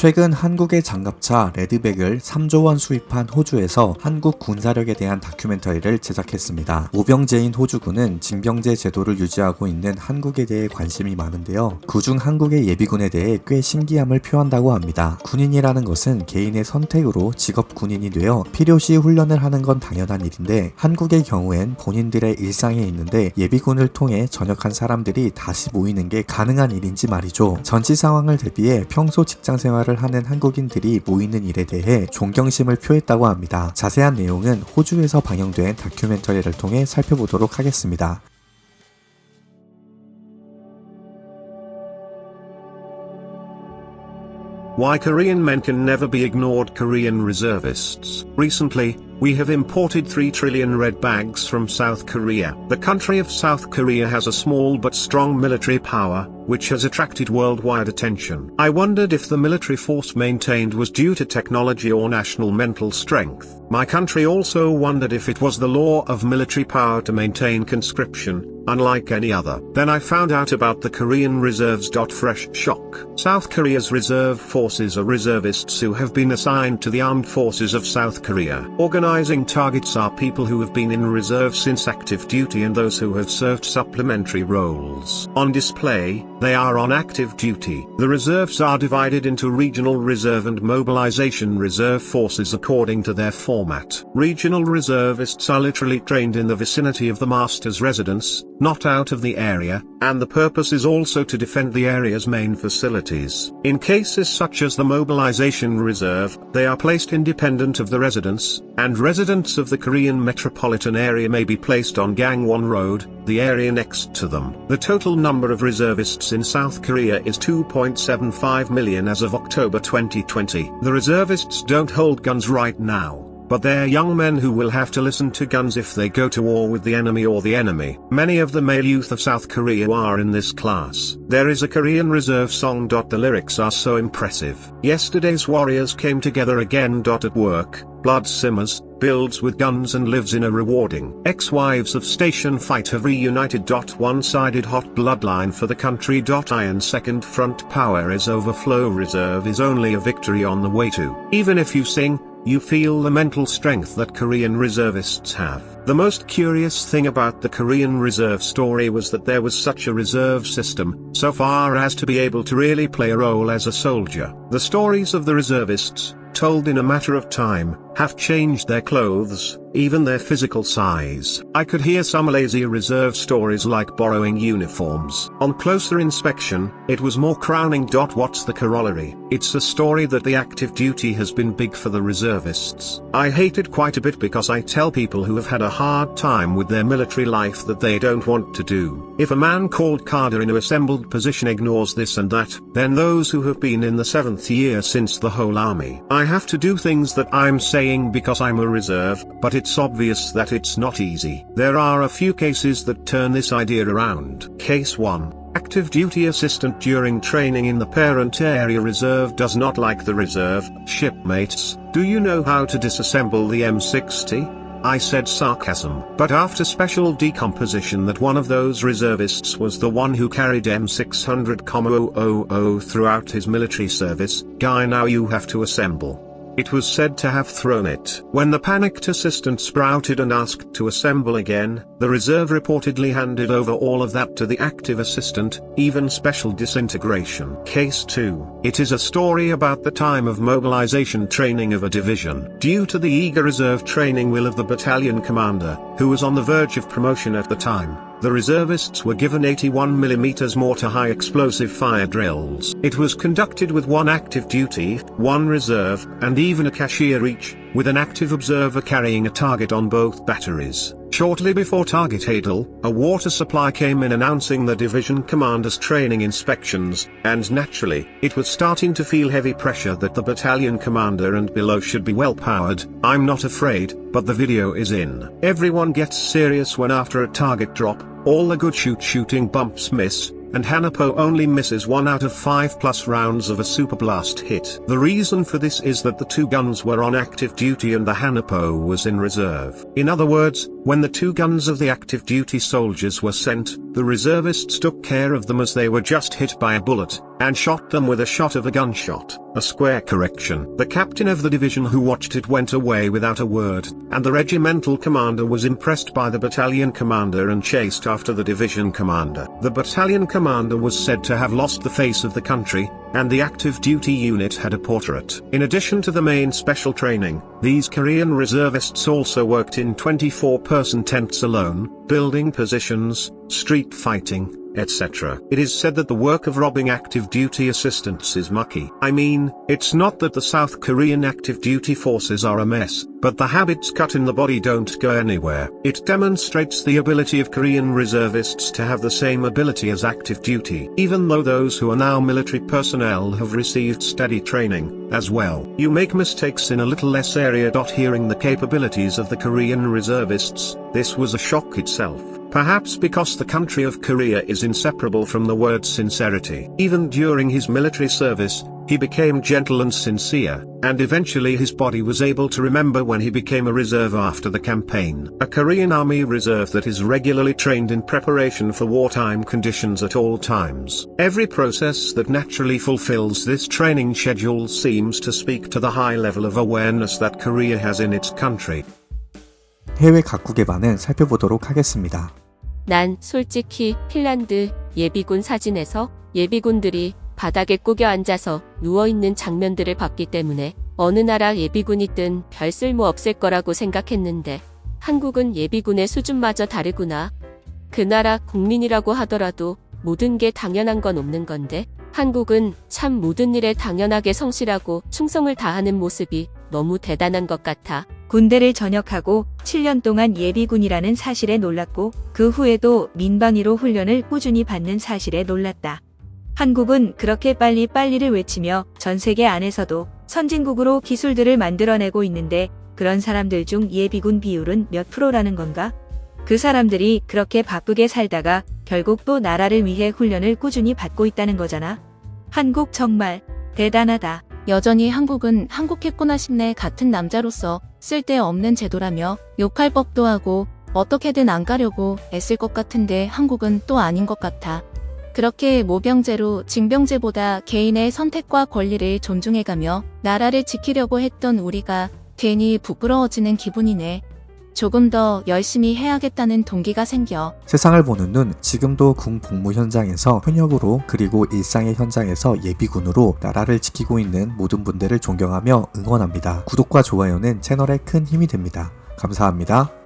최근 한국의 장갑차 레드백을 3조 원 수입한 호주에서 한국 군사력에 대한 다큐멘터리를 제작했습니다. 모병제인 호주군은 징병제 제도를 유지하고 있는 한국에 대해 관심이 많은데요. 그중 한국의 예비군에 대해 꽤 신기함을 표한다고 합니다. 군인이라는 것은 개인의 선택으로 직업 군인이 되어 필요시 훈련을 하는 건 당연한 일인데, 한국의 경우엔 본인들의 일상에 있는데 예비군을 통해 전역한 사람들이 다시 모이는 게 가능한 일인지 말이죠. 전시 상황을 대비해 평소 직장 생활을 하는 한국인들이 모이는 일에 대해 존경심을 표했다고 합니다. 자세한 내용은 호주에서 방영된 다큐멘터리를 통해 살펴보도록 하겠습니다. Why Korean men can never be ignored. Korean reservists. Recently, we have imported 3 trillion red bags from South Korea. The country of South Korea has a small but strong military power, which has attracted worldwide attention. I wondered if the military force maintained was due to technology or national mental strength. My country also wondered if it was the law of military power to maintain conscription, unlike any other. Then I found out about the Korean reserves. Fresh shock. South Korea's reserve forces are reservists who have been assigned to the armed forces of South Korea. Organizing targets are people who have been in reserve since active duty and those who have served supplementary roles. On display, they are on active duty. The reserves are divided into regional reserve and mobilization reserve forces according to their format. Regional reservists are literally trained in the vicinity of the master's residence, not out of the area, and the purpose is also to defend the area's main facilities. In cases such as the mobilization reserve, they are placed independent of the residence, and residents of the Korean metropolitan area may be placed on Gangwon Road, the area next to them. The total number of reservists in South Korea is 2.75 million as of October 2020. The reservists don't hold guns right now, but they're young men who will have to listen to guns if they go to war with the enemy or the enemy. Many of the male youth of South Korea are in this class. There is a Korean reserve song. The lyrics are so impressive. Yesterday's warriors came together again. At work, blood simmers, builds with guns and lives in a rewarding. Ex-wives of station fight have reunited. One-sided hot bloodline for the country. Iron second front power is overflow. Reserve is only a victory on the way to. Even if you sing, you feel the mental strength that Korean reservists have. The most curious thing about the Korean reserve story was that there was such a reserve system, so far as to be able to really play a role as a soldier. The stories of the reservists, told in a matter of time, have changed their clothes, even their physical size. I could hear some lazy reserve stories like borrowing uniforms. On closer inspection, it was more crowning. What's the corollary? It's a story that the active duty has been big for the reservists. I hate it quite a bit because I tell people who have had a hard time with their military life that they don't want to do. If a man called cadre in a assembled position ignores this and that, then those who have been in the 7th year since the whole army. I have to do things that I'm saying because I'm a reserve, but it's obvious that it's not easy. There are a few cases that turn this idea around. Case 1. Active duty assistant during training in the parent area. Reserve does not like the reserve. Shipmates, do you know how to disassemble the M60? I said sarcasm. But after special decomposition that one of those reservists was the one who carried M600,000 throughout his military service. Guy, now you have to assemble. It was said to have thrown it. When the panicked assistant sprouted and asked to assemble again, the reserve reportedly handed over all of that to the active assistant, even special disintegration. Case 2. It is a story about the time of mobilization training of a division. Due to the eager reserve training will of the battalion commander, who was on the verge of promotion at the time, the reservists were given 81mm mortar high explosive fire drills. It was conducted with 1 active duty, 1 reserve, and even a cashier each, with an active observer carrying a target on both batteries. Shortly before target idle, a water supply came in announcing the division commander's training inspections, and naturally, it was starting to feel heavy pressure that the battalion commander and below should be well powered. I'm not afraid, but the video is in. Everyone gets serious when after a target drop, all the good shooting bumps miss, and Hanapo only misses 1 out of 5+ rounds of a super blast hit. The reason for this is that the 2 guns were on active duty and the Hanapo was in reserve. In other words, when the 2 guns of the active duty soldiers were sent, the reservists took care of them as they were just hit by a bullet, and shot them with a shot of a gunshot, a square correction. The captain of the division who watched it went away without a word, and the regimental commander was impressed by the battalion commander and chased after the division commander. The battalion commander was said to have lost the face of the country, and the active duty unit had a portrait. In addition to the main special training, these Korean reservists also worked in 24-person tents alone, building positions, street fighting, etc. It is said that the work of robbing active duty assistants is mucky. I mean, it's not that the South Korean active duty forces are a mess, but the habits cut in the body don't go anywhere. It demonstrates the ability of Korean reservists to have the same ability as active duty, even though those who are now military personnel have received steady training, as well. You make mistakes in a little less area. Hearing the capabilities of the Korean reservists, this was a shock itself. Perhaps because the country of Korea is inseparable from the word sincerity. Even during his military service, he became gentle and sincere, and eventually his body was able to remember when he became a reserve after the campaign. A Korean army reserve that is regularly trained in preparation for wartime conditions at all times. Every process that naturally fulfills this training schedule seems to speak to the high level of awareness that Korea has in its country. 해외 각국의 반응 살펴보도록 하겠습니다. 난 솔직히 핀란드 예비군 사진에서 예비군들이 바닥에 꾸겨 앉아서 누워있는 장면들을 봤기 때문에 어느 나라 예비군이든 별 쓸모 없을 거라고 생각했는데 한국은 예비군의 수준마저 다르구나. 그 나라 국민이라고 하더라도 모든 게 당연한 건 없는 건데 한국은 참 모든 일에 당연하게 성실하고 충성을 다하는 모습이 너무 대단한 것 같아. 군대를 전역하고 7년 동안 예비군이라는 사실에 놀랐고 그 후에도 민방위로 훈련을 꾸준히 받는 사실에 놀랐다. 한국은 그렇게 빨리빨리를 외치며 전 세계 안에서도 선진국으로 기술들을 만들어내고 있는데 그런 사람들 중 예비군 비율은 몇 프로라는 건가? 그 사람들이 그렇게 바쁘게 살다가 결국 또 나라를 위해 훈련을 꾸준히 받고 있다는 거잖아. 한국 정말 대단하다. 여전히 한국은 한국했구나 싶네. 같은 남자로서 쓸데없는 제도라며 욕할 법도 하고 어떻게든 안 가려고 애쓸 것 같은데 한국은 또 아닌 것 같아. 그렇게 모병제로 징병제보다 개인의 선택과 권리를 존중해가며 나라를 지키려고 했던 우리가 괜히 부끄러워지는 기분이네. 조금 더 열심히 해야겠다는 동기가 생겨. 세상을 보는 눈, 지금도 군 복무 현장에서 현역으로 그리고 일상의 현장에서 예비군으로 나라를 지키고 있는 모든 분들을 존경하며 응원합니다. 구독과 좋아요는 채널에 큰 힘이 됩니다. 감사합니다.